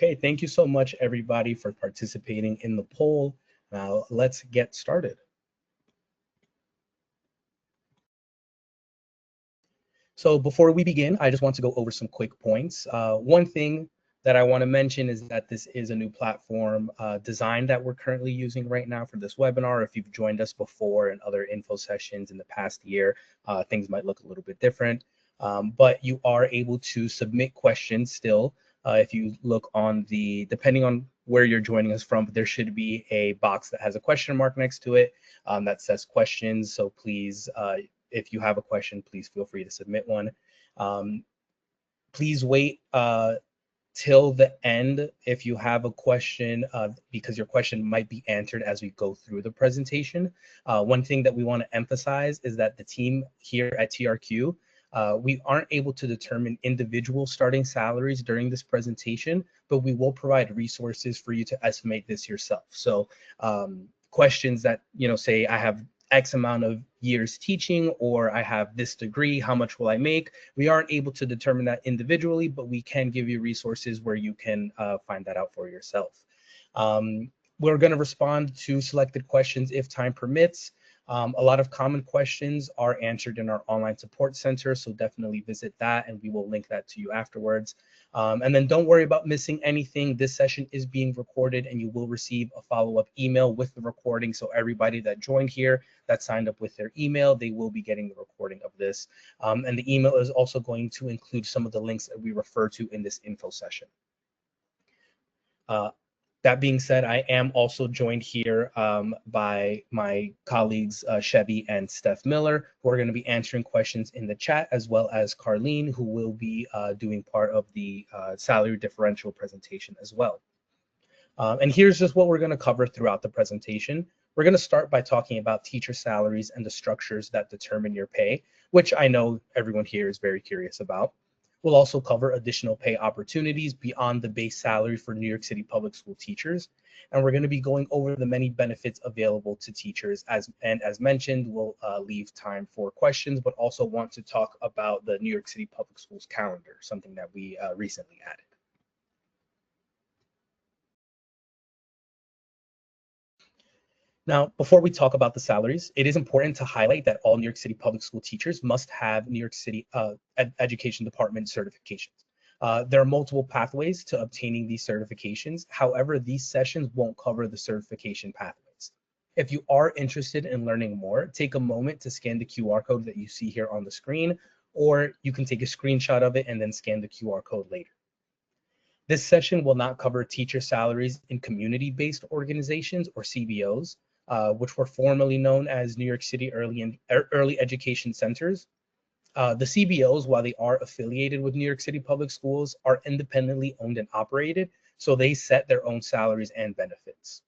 Okay, thank you so much, everybody, for participating in the poll. Now, let's get started. So before we begin, I just want to go over some quick points. One thing that I want to mention is that this is a new platform design that we're currently using right now for this webinar. If you've joined us before in other info sessions in the past year, things might look a little bit different, but you are able to submit questions still. If you look on the, depending on where you're joining us from, there should be a box that has a question mark next to it that says questions. So please, if you have a question, please feel free to submit one. Please wait till the end if you have a question, because your question might be answered as we go through the presentation. One thing that we want to emphasize is that the team here at TRQ, we aren't able to determine individual starting salaries during this presentation, but we will provide resources for you to estimate this yourself. So questions that, say I have X amount of years teaching, or I have this degree, how much will I make? We aren't able to determine that individually, but we can give you resources where you can find that out for yourself. We're going to respond to selected questions if time permits. A lot of common questions are answered in our online support center, so definitely visit that and we will link that to you afterwards. And then don't worry about missing anything. This session is being recorded and you will receive a follow-up email with the recording. So everybody that joined here, that signed up with their email, they will be getting the recording of this. And the email is also going to include some of the links that we refer to in this info session. That being said, I am also joined here by my colleagues, Chevy and Steph Miller, who are going to be answering questions in the chat, as well as Carlene, who will be doing part of the salary differential presentation as well. And here's just what we're going to cover throughout the presentation. We're going to start by talking about teacher salaries and the structures that determine your pay, which I know everyone here is very curious about. We'll also cover additional pay opportunities beyond the base salary for New York City Public School teachers. And we're going to be going over the many benefits available to teachers. As mentioned, we'll leave time for questions, but also want to talk about the New York City Public Schools calendar, something that we recently added. Now, before we talk about the salaries, it is important to highlight that all New York City Public School teachers must have New York City Education Department certifications. There are multiple pathways to obtaining these certifications. However, these sessions won't cover the certification pathways. If you are interested in learning more, take a moment to scan the QR code that you see here on the screen, or you can take a screenshot of it and then scan the QR code later. This session will not cover teacher salaries in community-based organizations or CBOs, which were formerly known as New York City Early Education Centers. The CBOs, while they are affiliated with New York City Public Schools, are independently owned and operated, so they set their own salaries and benefits.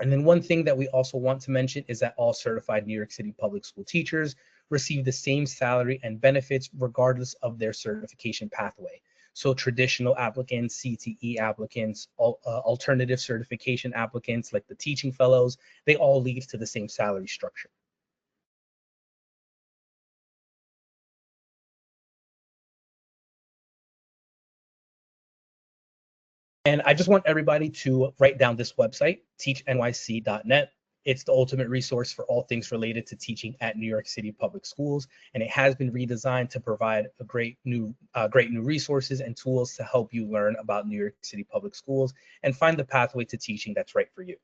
And then one thing that we also want to mention is that all certified New York City Public School teachers receive the same salary and benefits regardless of their certification pathway. So traditional applicants, CTE applicants, alternative certification applicants like the teaching fellows, they all lead to the same salary structure. And I just want everybody to write down this website, teachnyc.net. It's the ultimate resource for all things related to teaching at New York City Public Schools, and it has been redesigned to provide a great new resources and tools to help you learn about New York City Public Schools and find the pathway to teaching that's right for you.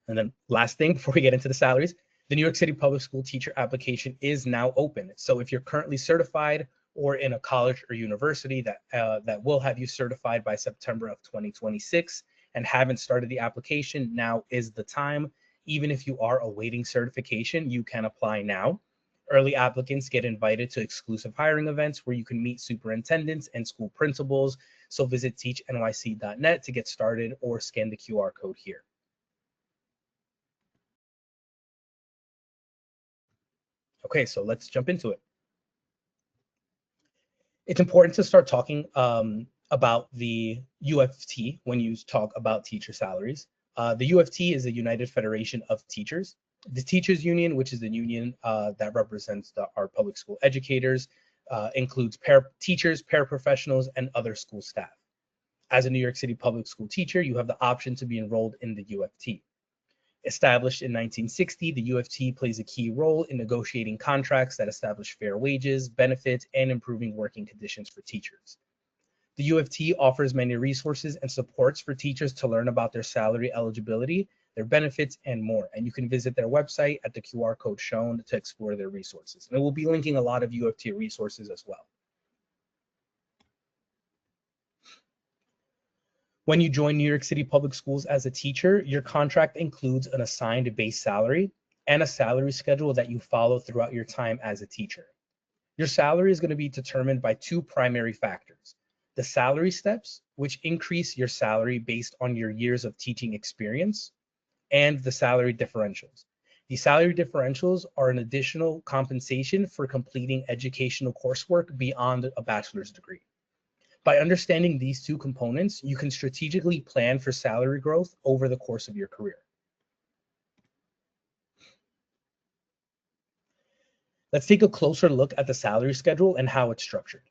And then last thing before we get into the salaries, the New York City Public School teacher application is now open. So if you're currently certified or in a college or university that will have you certified by September of 2026 and haven't started the application, now is the time. Even if you are awaiting certification, you can apply now. Early applicants get invited to exclusive hiring events where you can meet superintendents and school principals. So visit teachnyc.net to get started or scan the QR code here. Okay, so let's jump into it. It's important to start talking about the UFT when you talk about teacher salaries. The UFT is the United Federation of Teachers. The teachers union, which is the union that represents our public school educators, includes teachers, paraprofessionals, and other school staff. As a New York City public school teacher, you have the option to be enrolled in the UFT. Established in 1960, the UFT plays a key role in negotiating contracts that establish fair wages, benefits, and improving working conditions for teachers. The UFT offers many resources and supports for teachers to learn about their salary eligibility, their benefits, and more. And you can visit their website at the QR code shown to explore their resources. And we'll be linking a lot of UFT resources as well. When you join New York City Public Schools as a teacher, your contract includes an assigned base salary and a salary schedule that you follow throughout your time as a teacher. Your salary is going to be determined by two primary factors: the salary steps, which increase your salary based on your years of teaching experience, and the salary differentials. The salary differentials are an additional compensation for completing educational coursework beyond a bachelor's degree. By understanding these two components, you can strategically plan for salary growth over the course of your career. Let's take a closer look at the salary schedule and how it's structured.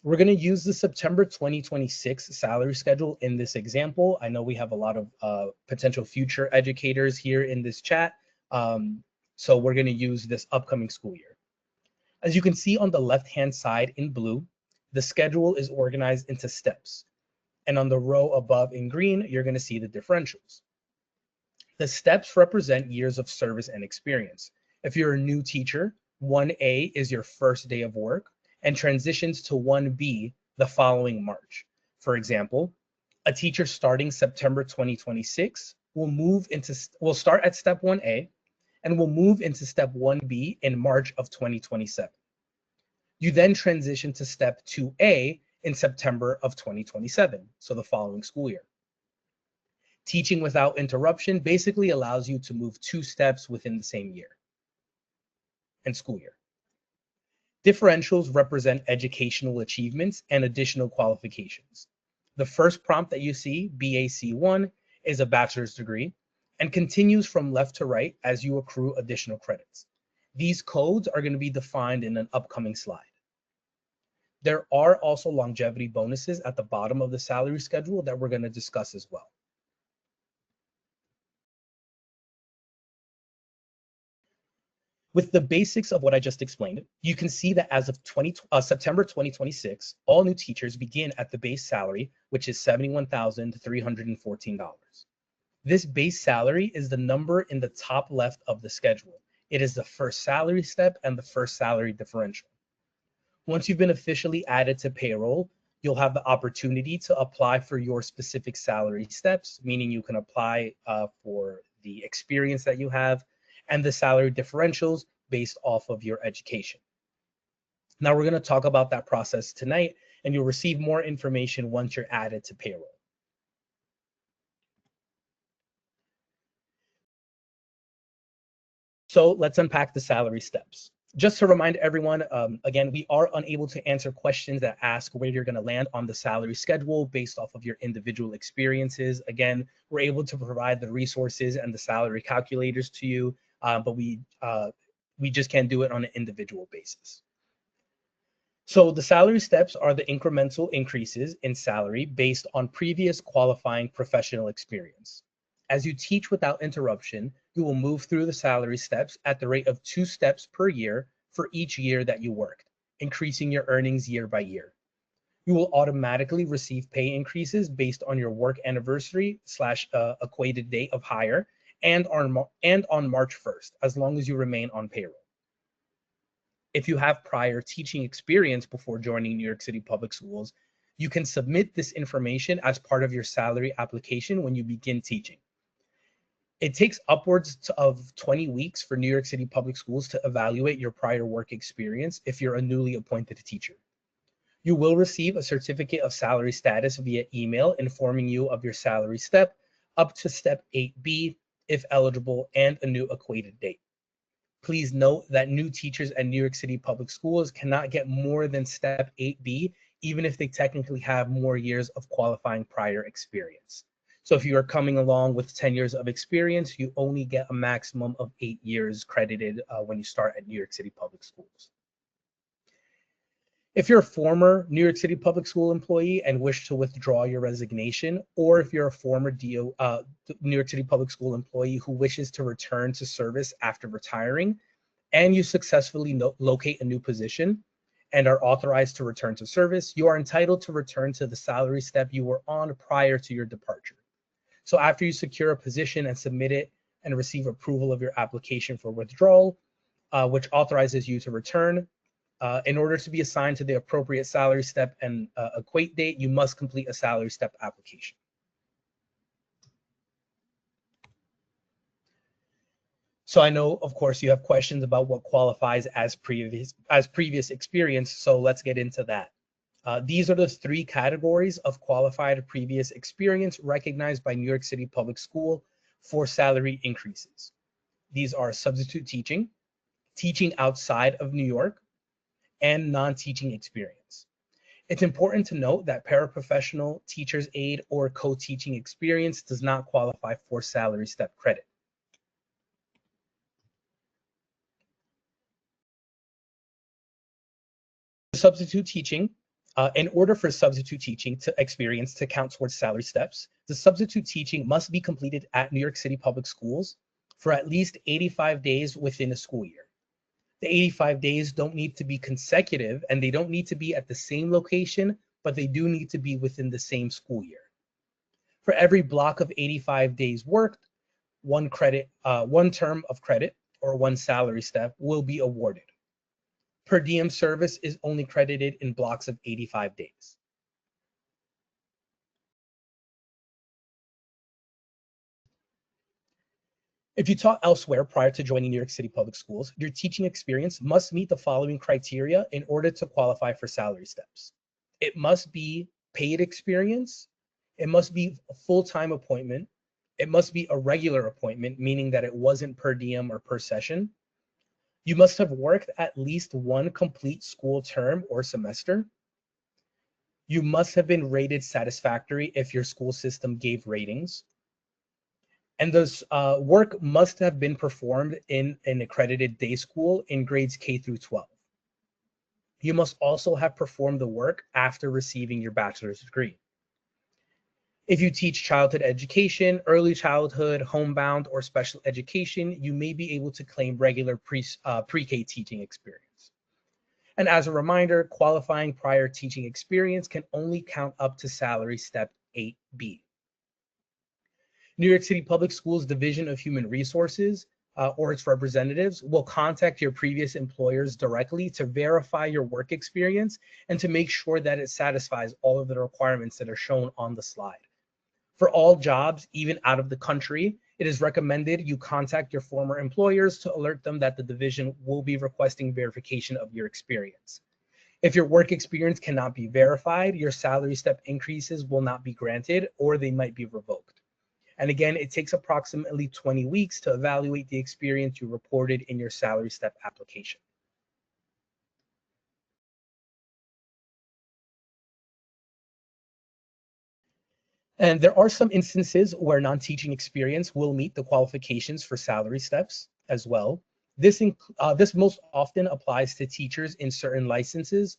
We're going to use the September 2026 salary schedule in this example. I know we have a lot of potential future educators here in this chat, so we're going to use this upcoming school year. As you can see on the left-hand side in blue, the schedule is organized into steps. And on the row above in green, you're going to see the differentials. The steps represent years of service and experience. If you're a new teacher, 1A is your first day of work and transitions to 1B the following March. For example, a teacher starting September 2026 will start at step 1A and will move into step 1B in March of 2027. You then transition to step 2A in September of 2027, so the following school year. Teaching without interruption basically allows you to move 2 steps within the same year and school year. Differentials represent educational achievements and additional qualifications. The first prompt that you see, BAC1, is a bachelor's degree and continues from left to right as you accrue additional credits. These codes are going to be defined in an upcoming slide. There are also longevity bonuses at the bottom of the salary schedule that we're going to discuss as well. With the basics of what I just explained, you can see that as of September 2026, all new teachers begin at the base salary, which is $71,314. This base salary is the number in the top left of the schedule. It is the first salary step and the first salary differential. Once you've been officially added to payroll, you'll have the opportunity to apply for your specific salary steps, meaning you can apply for the experience that you have and the salary differentials based off of your education. Now we're going to talk about that process tonight, and you'll receive more information once you're added to payroll. So let's unpack the salary steps. Just to remind everyone, again, we are unable to answer questions that ask where you're going to land on the salary schedule based off of your individual experiences. Again, we're able to provide the resources and the salary calculators to you, but we just can't do it on an individual basis. So the salary steps are the incremental increases in salary based on previous qualifying professional experience. As you teach without interruption, you will move through the salary steps at the rate of 2 steps per year for each year that you worked, increasing your earnings year by year. You will automatically receive pay increases based on your work anniversary / equated date of hire and on March 1st, as long as you remain on payroll. If you have prior teaching experience before joining New York City Public Schools, you can submit this information as part of your salary application when you begin teaching. It takes upwards of 20 weeks for New York City Public Schools to evaluate your prior work experience if you're a newly appointed teacher. You will receive a certificate of salary status via email informing you of your salary step up to step 8B if eligible and a new equated date. Please note that new teachers at New York City Public Schools cannot get more than step 8B, even if they technically have more years of qualifying prior experience. So if you are coming along with 10 years of experience, you only get a maximum of 8 years credited when you start at New York City Public Schools. If you're a former New York City Public School employee and wish to withdraw your resignation, or if you're a former New York City Public School employee who wishes to return to service after retiring, and you successfully locate a new position and are authorized to return to service, you are entitled to return to the salary step you were on prior to your departure. So after you secure a position and submit it and receive approval of your application for withdrawal, which authorizes you to return, in order to be assigned to the appropriate salary step and equate date, you must complete a salary step application. So I know, of course, you have questions about what qualifies as previous experience, so let's get into that. These are the 3 categories of qualified previous experience recognized by New York City Public School for salary increases. These are substitute teaching, teaching outside of New York, and non-teaching experience. It's important to note that paraprofessional, teacher's aide, or co-teaching experience does not qualify for salary step credit. Substitute teaching, in order for substitute teaching to experience to count towards salary steps, the substitute teaching must be completed at New York City Public Schools for at least 85 days within a school year. The 85 days don't need to be consecutive and they don't need to be at the same location, but they do need to be within the same school year. For every block of 85 days worked, one term of credit or one salary step will be awarded. Per diem service is only credited in blocks of 85 days. If you taught elsewhere prior to joining New York City Public Schools, your teaching experience must meet the following criteria in order to qualify for salary steps. It must be paid experience. It must be a full-time appointment. It must be a regular appointment, meaning that it wasn't per diem or per session. You must have worked at least one complete school term or semester. You must have been rated satisfactory if your school system gave ratings. And this work must have been performed in an accredited day school in grades K through 12. You must also have performed the work after receiving your bachelor's degree. If you teach childhood education, early childhood, homebound, or special education, you may be able to claim regular pre-K teaching experience. And as a reminder, qualifying prior teaching experience can only count up to salary step 8B. New York City Public Schools Division of Human Resources or its representatives will contact your previous employers directly to verify your work experience and to make sure that it satisfies all of the requirements that are shown on the slide. For all jobs, even out of the country, it is recommended you contact your former employers to alert them that the division will be requesting verification of your experience. If your work experience cannot be verified, your salary step increases will not be granted or they might be revoked. And again, it takes approximately 20 weeks to evaluate the experience you reported in your salary step application. And there are some instances where non-teaching experience will meet the qualifications for salary steps as well. This most often applies to teachers in certain license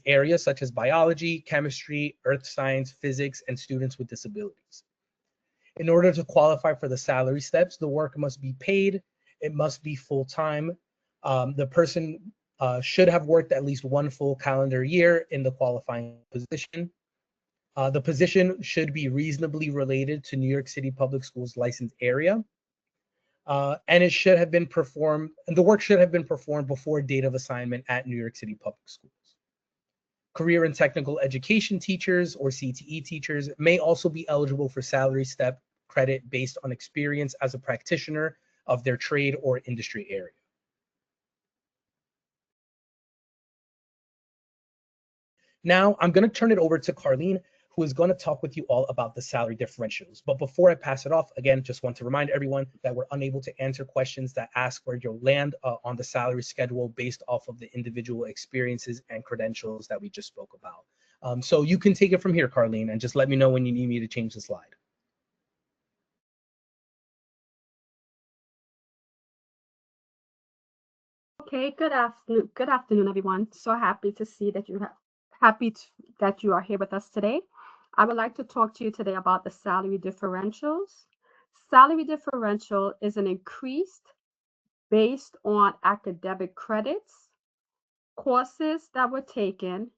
areas such as biology, chemistry, earth science, physics, and students with disabilities. In order to qualify for the salary steps, the work must be paid. It must be full-time. The person should have worked at least one full calendar year in the qualifying position. The position should be reasonably related to New York City Public Schools license area. And it should have been performed, and the work should have been performed before date of assignment at New York City Public Schools. Career and technical education teachers or CTE teachers may also be eligible for salary step credit based on experience as a practitioner of their trade or industry area. Now I'm going to turn it over to Carlene, who is going to talk with you all about the salary differentials. But before I pass it off, again, just want to remind everyone that we're unable to answer questions that ask where you'll land on the salary schedule based off of the individual experiences and credentials that we just spoke about. So you can take it from here, Carlene, and just let me know when you need me to change the slide. Okay, good afternoon. Good afternoon, everyone. So happy to see that that you are here with us today. I would like to talk to you today about the salary differentials. Salary differential is an increase based on academic credits, courses that were taken,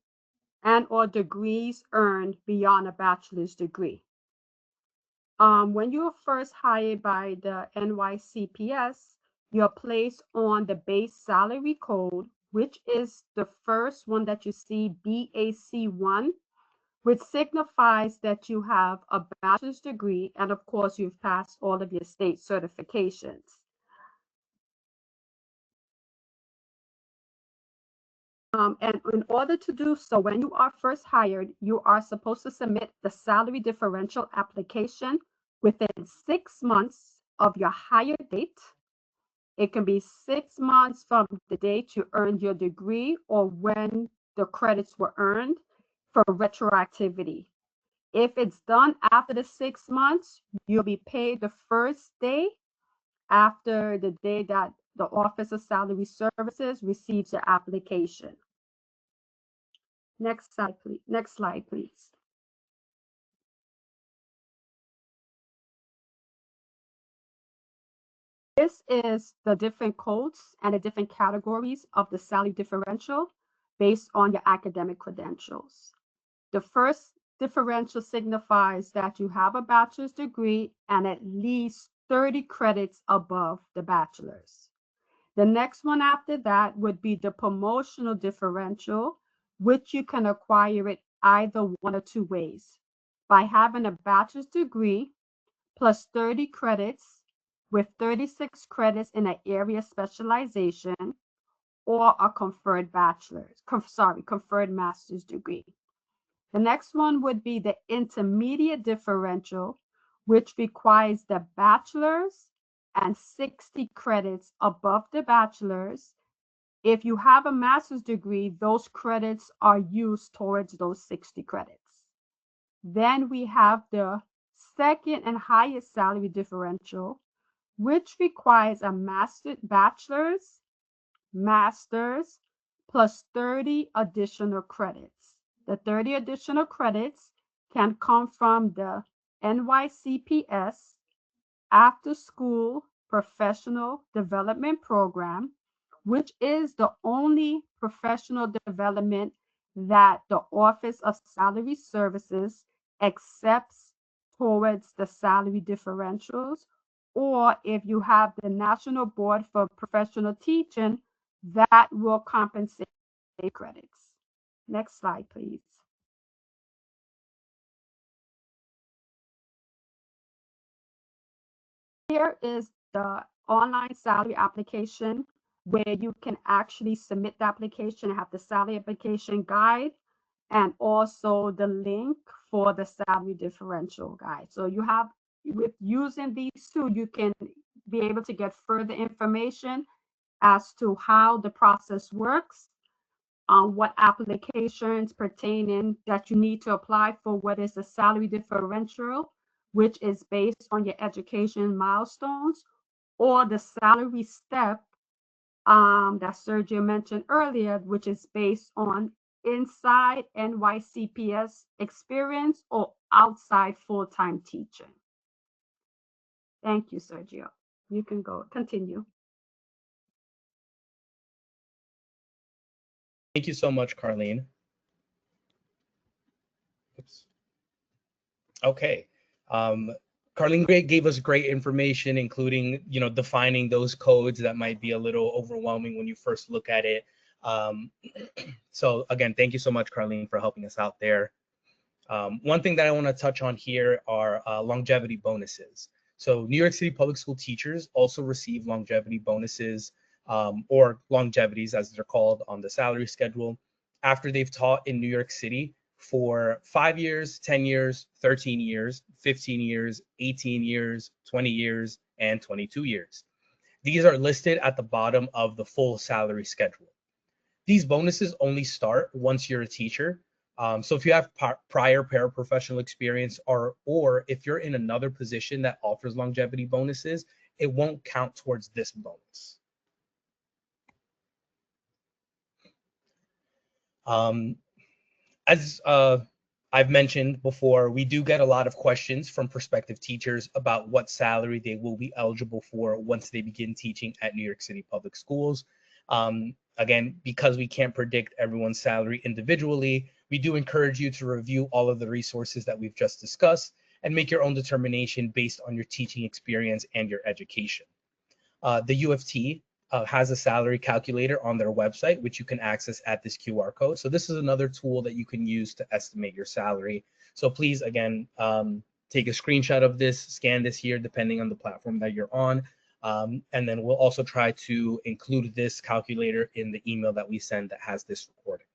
and or degrees earned beyond a bachelor's degree. When you are first hired by the NYCPS, you're placed on the base salary code, which is the first one that you see, BAC1, which signifies that you have a bachelor's degree, and of course, you've passed all of your state certifications. And in order to do so, when you are first hired, you are supposed to submit the salary differential application within 6 months of your hire date. It can be 6 months from the date you earned your degree or when the credits were earned for retroactivity. If it's done after the 6 months, you'll be paid the first day after the day that the Office of Salary Services receives your application. Next slide, please. Next slide, please. This is the different codes and the different categories of the salary differential based on your academic credentials. The first differential signifies that you have a bachelor's degree and at least 30 credits above the bachelor's. The next one after that would be the promotional differential, which you can acquire it either one or two ways. By having a bachelor's degree plus 30 credits with 36 credits in an area specialization or a conferred conferred master's degree. The next one would be the intermediate differential, which requires the bachelor's and 60 credits above the bachelor's. If you have a master's degree, those credits are used towards those 60 credits. Then we have the second and highest salary differential, which requires a bachelor's, master's, plus 30 additional credits. The 30 additional credits can come from the NYCPS After School Professional Development Program, which is the only professional development that the Office of Salary Services accepts towards the salary differentials, or if you have the National Board for Professional Teaching, that will compensate credits. Next slide, please. Here is the online salary application where you can actually submit the application and have the salary application guide and also the link for the salary differential guide. So you have, with using these two, you can be able to get further information as to how the process works, on what applications pertaining that you need to apply for what is the salary differential, which is based on your education milestones, or the salary step that Sergio mentioned earlier, which is based on inside NYCPS experience or outside full-time teaching. Thank you, Sergio. You can continue. Thank you so much, Carlene. Oops. Okay. Carlene gave us great information, including, defining those codes that might be a little overwhelming when you first look at it. So again, thank you so much, Carlene, for helping us out there. One thing that I want to touch on here are longevity bonuses. So New York City Public School teachers also receive longevity bonuses, or longevities as they're called on the salary schedule, after they've taught in New York City for 5 years, 10 years, 13 years, 15 years, 18 years, 20 years, and 22 years. These are listed at the bottom of the full salary schedule. These bonuses only start once you're a teacher. So if you have prior paraprofessional experience, or if you're in another position that offers longevity bonuses, it won't count towards this bonus. As I've mentioned before, we do get a lot of questions from prospective teachers about what salary they will be eligible for once they begin teaching at New York City Public Schools. Again, because we can't predict everyone's salary individually, we do encourage you to review all of the resources that we've just discussed and make your own determination based on your teaching experience and your education. The U of T has a salary calculator on their website, which you can access at this QR code. So this is another tool that you can use to estimate your salary. So please, again, take a screenshot of this, scan this here, depending on the platform that you're on. And then we'll also try to include this calculator in the email that we send that has this recording.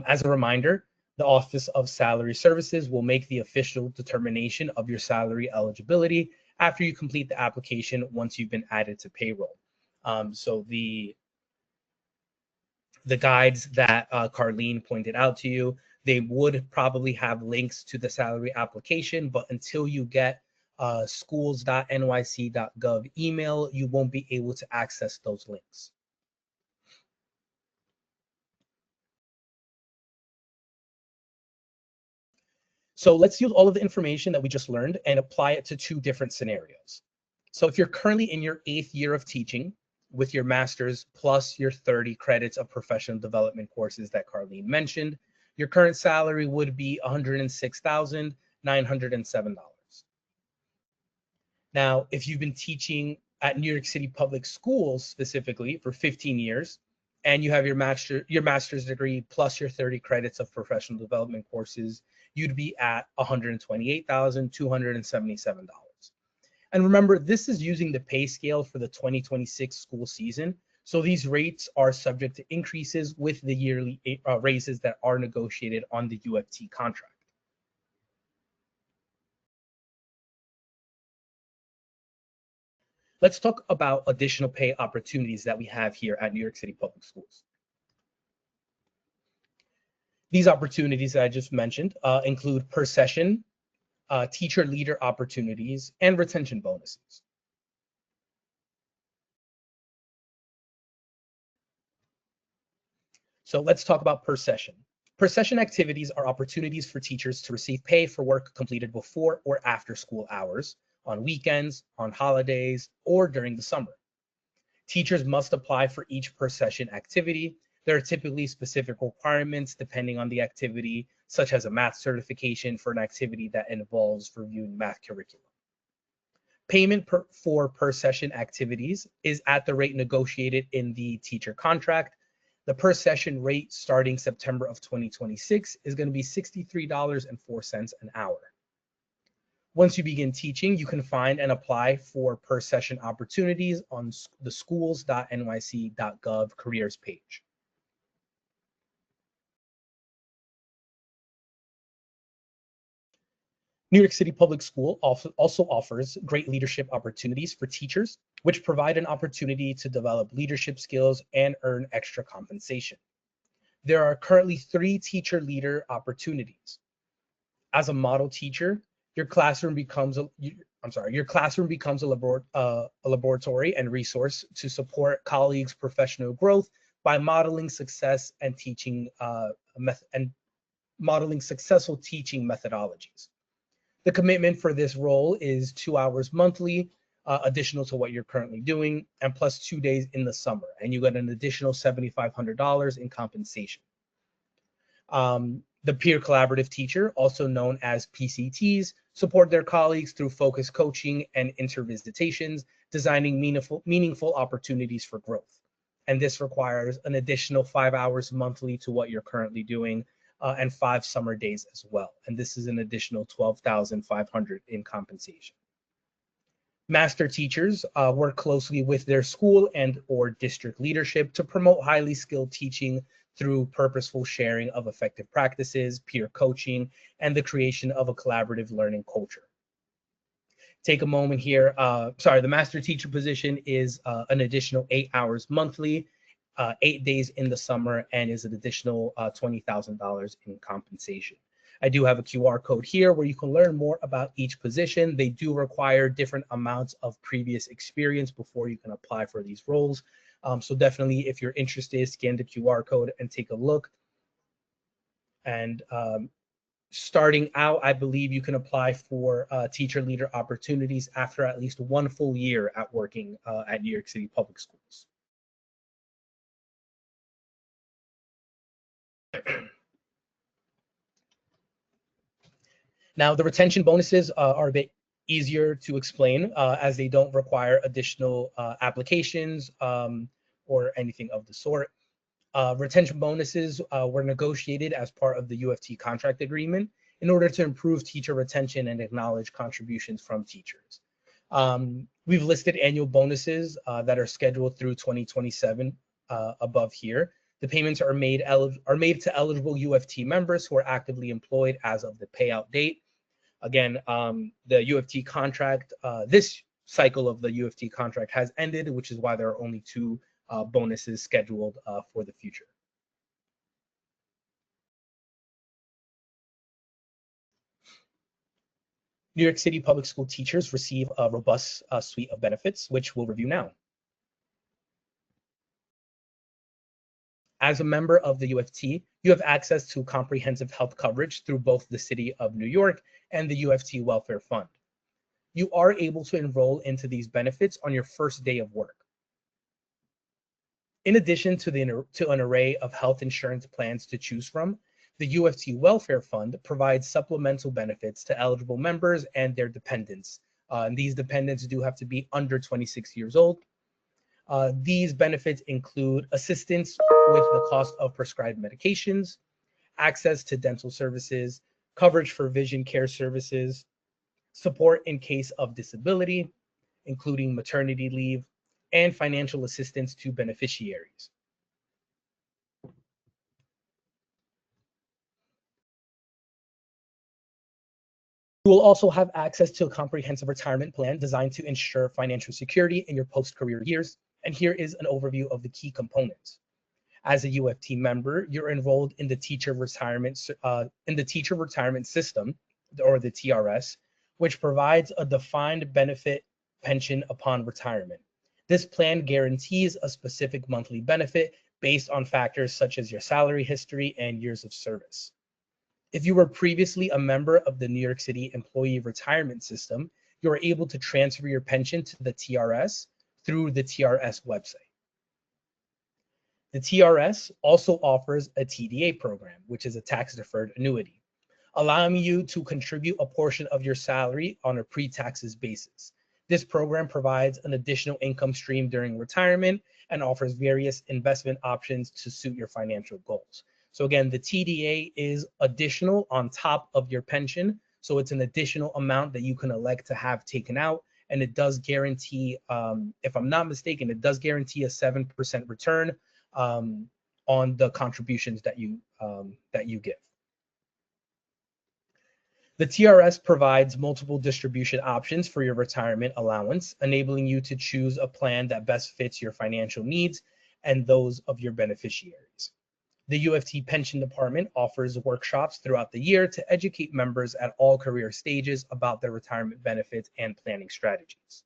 As a reminder, the Office of Salary Services will make the official determination of your salary eligibility after you complete the application once you've been added to payroll. So the guides that Carlene pointed out to you, they would probably have links to the salary application, but until you get schools.nyc.gov email, you won't be able to access those links. So let's use all of the information that we just learned and apply it to two different scenarios. So if you're currently in your 8th year of teaching with your master's plus your 30 credits of professional development courses that Carlene mentioned, your current salary would be $106,907. Now, if you've been teaching at New York City Public Schools specifically for 15 years, and you have your master's degree plus your 30 credits of professional development courses, you'd be at $128,277. And remember, this is using the pay scale for the 2026 school season. So these rates are subject to increases with the yearly raises that are negotiated on the UFT contract. Let's talk about additional pay opportunities that we have here at New York City Public Schools. These opportunities that I just mentioned include per session, teacher leader opportunities, and retention bonuses. So let's talk about per session. Per session activities are opportunities for teachers to receive pay for work completed before or after school hours, on weekends, on holidays, or during the summer. Teachers must apply for each per session activity. There are typically specific requirements depending on the activity, such as a math certification for an activity that involves reviewing math curriculum. Payment for per session activities is at the rate negotiated in the teacher contract. The per session rate starting September of 2026 is going to be $63.04 an hour. Once you begin teaching, you can find and apply for per session opportunities on the schools.nyc.gov careers page. New York City Public School also offers great leadership opportunities for teachers, which provide an opportunity to develop leadership skills and earn extra compensation. There are currently 3 teacher leader opportunities. As a model teacher, your classroom becomes a laboratory and resource to support colleagues' professional growth by modeling success and teaching modeling successful teaching methodologies. The commitment for this role is 2 hours monthly, additional to what you're currently doing, and plus 2 days in the summer, and you get an additional $7,500 in compensation. The peer collaborative teacher, also known as PCTs, support their colleagues through focused coaching and intervisitations, designing meaningful opportunities for growth. And this requires an additional 5 hours monthly to what you're currently doing, and 5 summer days as well. And this is an additional $12,500 in compensation. Master teachers work closely with their school and or district leadership to promote highly skilled teaching through purposeful sharing of effective practices, peer coaching, and the creation of a collaborative learning culture. Take a moment here. The master teacher position is an additional 8 hours monthly, 8 days in the summer, and is an additional $20,000 in compensation. I do have a QR code here where you can learn more about each position. They do require different amounts of previous experience before you can apply for these roles. So definitely, if you're interested, scan the QR code and take a look. And starting out, I believe you can apply for teacher leader opportunities after at least 1 full year at working at New York City Public Schools. Now, the retention bonuses are a bit easier to explain as they don't require additional applications or anything of the sort. Retention bonuses were negotiated as part of the UFT contract agreement in order to improve teacher retention and acknowledge contributions from teachers. We've listed annual bonuses that are scheduled through 2027 above here. The payments are made to eligible UFT members who are actively employed as of the payout date. Again, the UFT contract, this cycle of the UFT contract has ended, which is why there are only 2 bonuses scheduled for the future. New York City Public School teachers receive a robust suite of benefits, which we'll review now. As a member of the UFT, you have access to comprehensive health coverage through both the City of New York and the UFT Welfare Fund. You are able to enroll into these benefits on your first day of work. In addition to an array of health insurance plans to choose from, the UFT Welfare Fund provides supplemental benefits to eligible members and their dependents. And these dependents do have to be under 26 years old. These benefits include assistance with the cost of prescribed medications, access to dental services, coverage for vision care services, support in case of disability, including maternity leave, and financial assistance to beneficiaries. You will also have access to a comprehensive retirement plan designed to ensure financial security in your post-career years. And here is an overview of the key components. As a UFT member, you're enrolled in the teacher retirement system, or the TRS, which provides a defined benefit pension upon retirement. This plan guarantees a specific monthly benefit based on factors such as your salary history and years of service. If you were previously a member of the New York City Employee Retirement System, you are able to transfer your pension to the TRS through the TRS website. The TRS also offers a TDA program, which is a tax-deferred annuity, allowing you to contribute a portion of your salary on a pre-taxes basis. This program provides an additional income stream during retirement and offers various investment options to suit your financial goals. So again, the TDA is additional on top of your pension. So it's an additional amount that you can elect to have taken out. And it does guarantee, if I'm not mistaken, it does guarantee a 7% return on the contributions that you give. The TRS provides multiple distribution options for your retirement allowance, enabling you to choose a plan that best fits your financial needs and those of your beneficiaries. The UFT Pension Department offers workshops throughout the year to educate members at all career stages about their retirement benefits and planning strategies.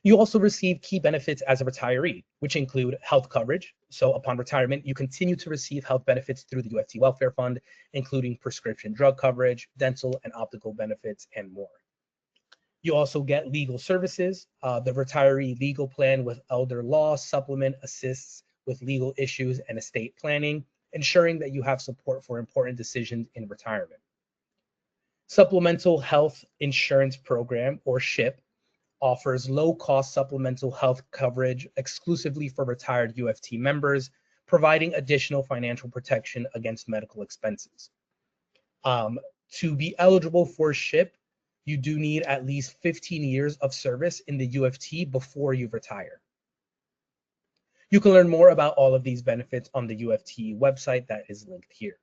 You also receive key benefits as a retiree, which include health coverage. So upon retirement, you continue to receive health benefits through the UFT Welfare Fund, including prescription drug coverage, dental and optical benefits, and more. You also get legal services. The retiree legal plan with elder law supplement assists with legal issues and estate planning, ensuring that you have support for important decisions in retirement. Supplemental Health Insurance Program, or SHIP, offers low-cost supplemental health coverage exclusively for retired UFT members, providing additional financial protection against medical expenses. To be eligible for SHIP, you do need at least 15 years of service in the UFT before you retire. You can learn more about all of these benefits on the UFT website that is linked here.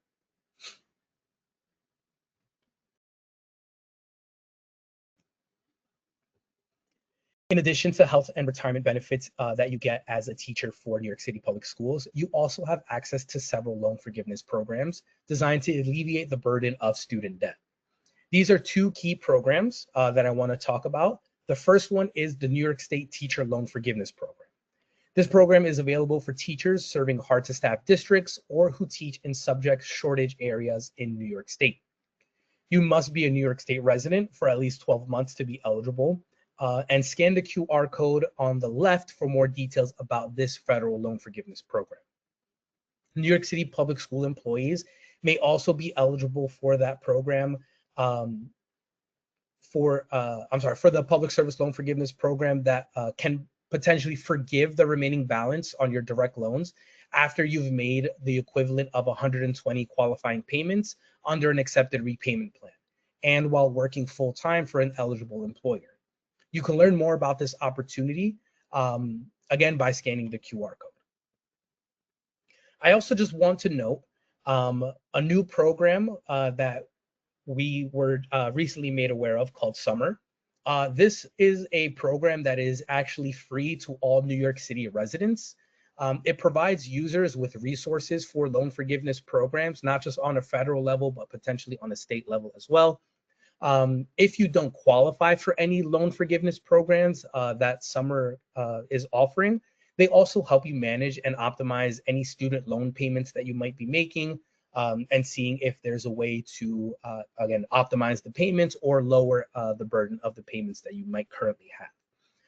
In addition to health and retirement benefits that you get as a teacher for New York City Public Schools, you also have access to several loan forgiveness programs designed to alleviate the burden of student debt. These are two key programs that I want to talk about. The first one is the New York State Teacher Loan Forgiveness Program. This program is available for teachers serving hard-to-staff districts or who teach in subject shortage areas in New York State. You must be a New York State resident for at least 12 months to be eligible, and scan the QR code on the left for more details about this federal loan forgiveness program. New York City public school employees may also be eligible for that program for the public service loan forgiveness program that can potentially forgive the remaining balance on your direct loans after you've made the equivalent of 120 qualifying payments under an accepted repayment plan and while working full-time for an eligible employer. You can learn more about this opportunity, again, by scanning the QR code. I also just want to note a new program that we were recently made aware of called Summer. This is a program that is actually free to all New York City residents. It provides users with resources for loan forgiveness programs, not just on a federal level, but potentially on a state level as well. If you don't qualify for any loan forgiveness programs that Summer is offering, they also help you manage and optimize any student loan payments that you might be making, and seeing if there's a way to, again, optimize the payments or lower the burden of the payments that you might currently have.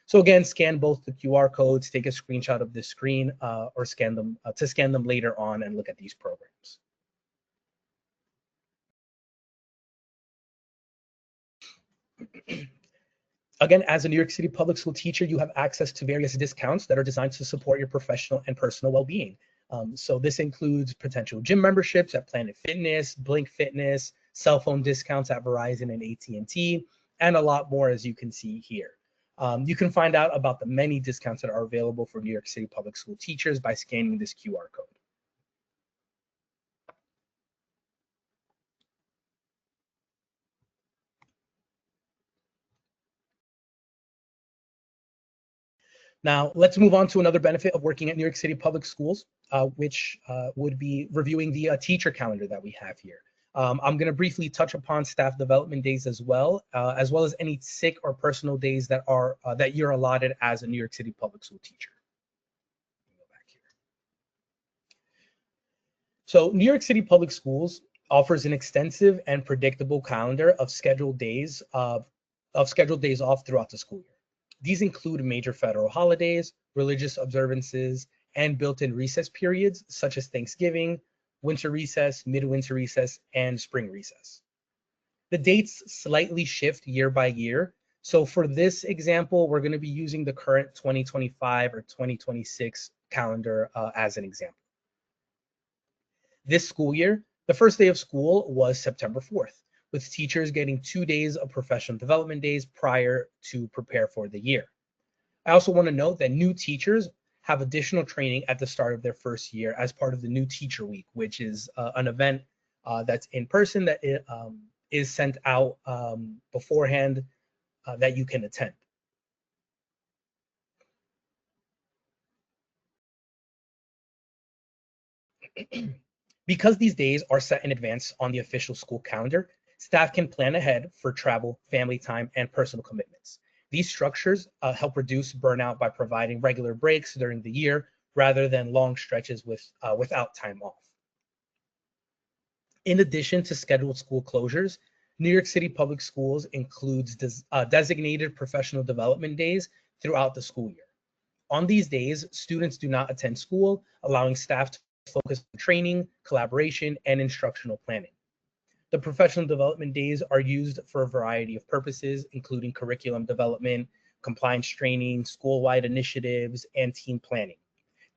So again, scan both the QR codes, take a screenshot of the screen, or scan them to scan them later on and look at these programs. Again, as a New York City public school teacher, you have access to various discounts that are designed to support your professional and personal well-being. So this includes potential gym memberships at Planet Fitness, Blink Fitness, cell phone discounts at Verizon and AT&T, and a lot more, as you can see here. You can find out about the many discounts that are available for New York City public school teachers by scanning this QR code. Now, let's move on to another benefit of working at New York City Public Schools, which would be reviewing the teacher calendar that we have here. I'm going to briefly touch upon staff development days as well as any sick or personal days that are that you're allotted as a New York City Public School teacher. Go back here. So New York City Public Schools offers an extensive and predictable calendar of scheduled days off throughout the school year. These include major federal holidays, religious observances, and built-in recess periods such as Thanksgiving, winter recess, midwinter recess, and spring recess. The dates slightly shift year by year. So for this example, we're going to be using the current 2025 or 2026 calendar as an example. This school year, the first day of school was September 4th, with teachers getting 2 days of professional development days prior to prepare for the year. I also want to note that new teachers have additional training at the start of their first year as part of the New Teacher Week, which is an event that's in person that is sent out beforehand that you can attend. Because these days are set in advance on the official school calendar, staff can plan ahead for travel, family time, and personal commitments. These structures help reduce burnout by providing regular breaks during the year rather than long stretches without time off. In addition to scheduled school closures, New York City Public Schools includes designated professional development days throughout the school year. On these days, students do not attend school, allowing staff to focus on training, collaboration, and instructional planning. The professional development days are used for a variety of purposes, including curriculum development, compliance training, school-wide initiatives, and team planning.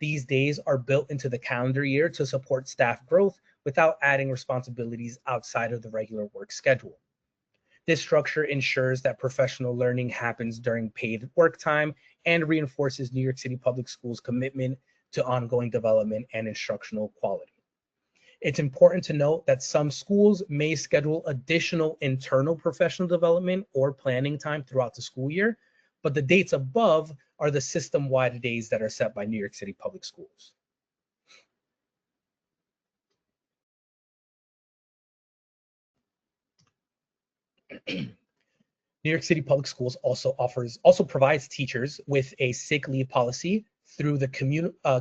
These days are built into the calendar year to support staff growth without adding responsibilities outside of the regular work schedule. This structure ensures that professional learning happens during paid work time and reinforces New York City Public Schools' commitment to ongoing development and instructional quality. It's important to note that some schools may schedule additional internal professional development or planning time throughout the school year, but the dates above are the system-wide days that are set by New York City Public Schools. New York City Public Schools also provides teachers with a sick leave policy through the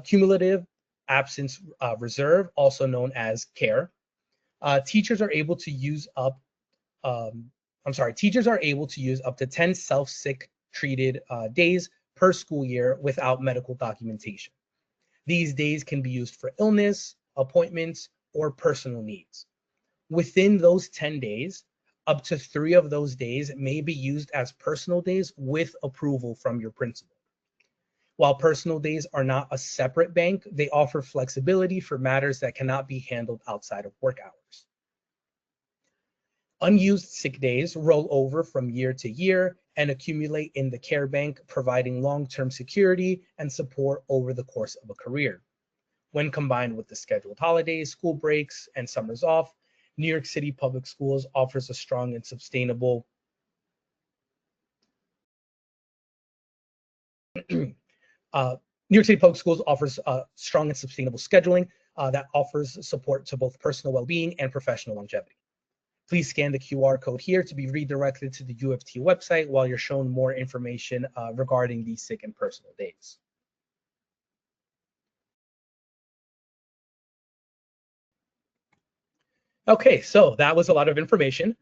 cumulative absence reserve, also known as CARE. Teachers are able to use up to 10 self-sick treated days per school year without medical documentation. These days can be used for illness, appointments, or personal needs. Within those 10 days, up to 3 of those days may be used as personal days with approval from your principal. While personal days are not a separate bank, they offer flexibility for matters that cannot be handled outside of work hours. Unused sick days roll over from year to year and accumulate in the care bank, providing long-term security and support over the course of a career. When combined with the scheduled holidays, school breaks, and summers off, New York City Public Schools offers a strong and sustainable New York City Public Schools offers strong and sustainable scheduling that offers support to both personal well-being and professional longevity. Please scan the QR code here to be redirected to the UFT website while you're shown more information regarding these sick and personal days. Okay, so that was a lot of information.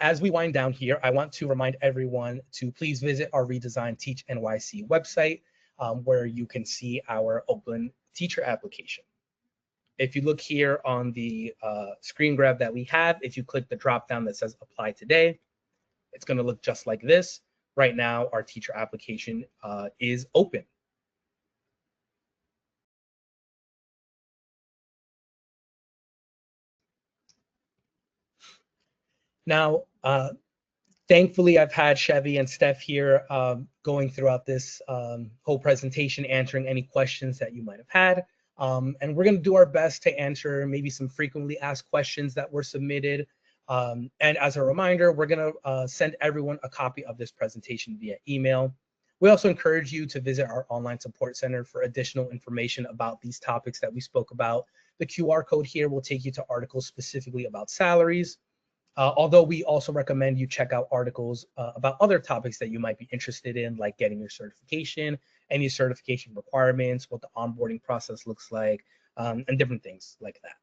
As we wind down here, I want to remind everyone to please visit our redesigned Teach NYC website, where you can see our open teacher application. If you look here on the screen grab that we have, if you click the drop down that says apply today, it's going to look just like this. Right now, our teacher application is open. Now, thankfully, I've had Chevy and Steph here going throughout this whole presentation, answering any questions that you might have had. And we're going to do our best to answer maybe some frequently asked questions that were submitted. And as a reminder, we're going to send everyone a copy of this presentation via email. We also encourage you to visit our online support center for additional information about these topics that we spoke about. The QR code here will take you to articles specifically about salaries. Although we also recommend you check out articles about other topics that you might be interested in, like getting your certification, any certification requirements, what the onboarding process looks like, and different things like that.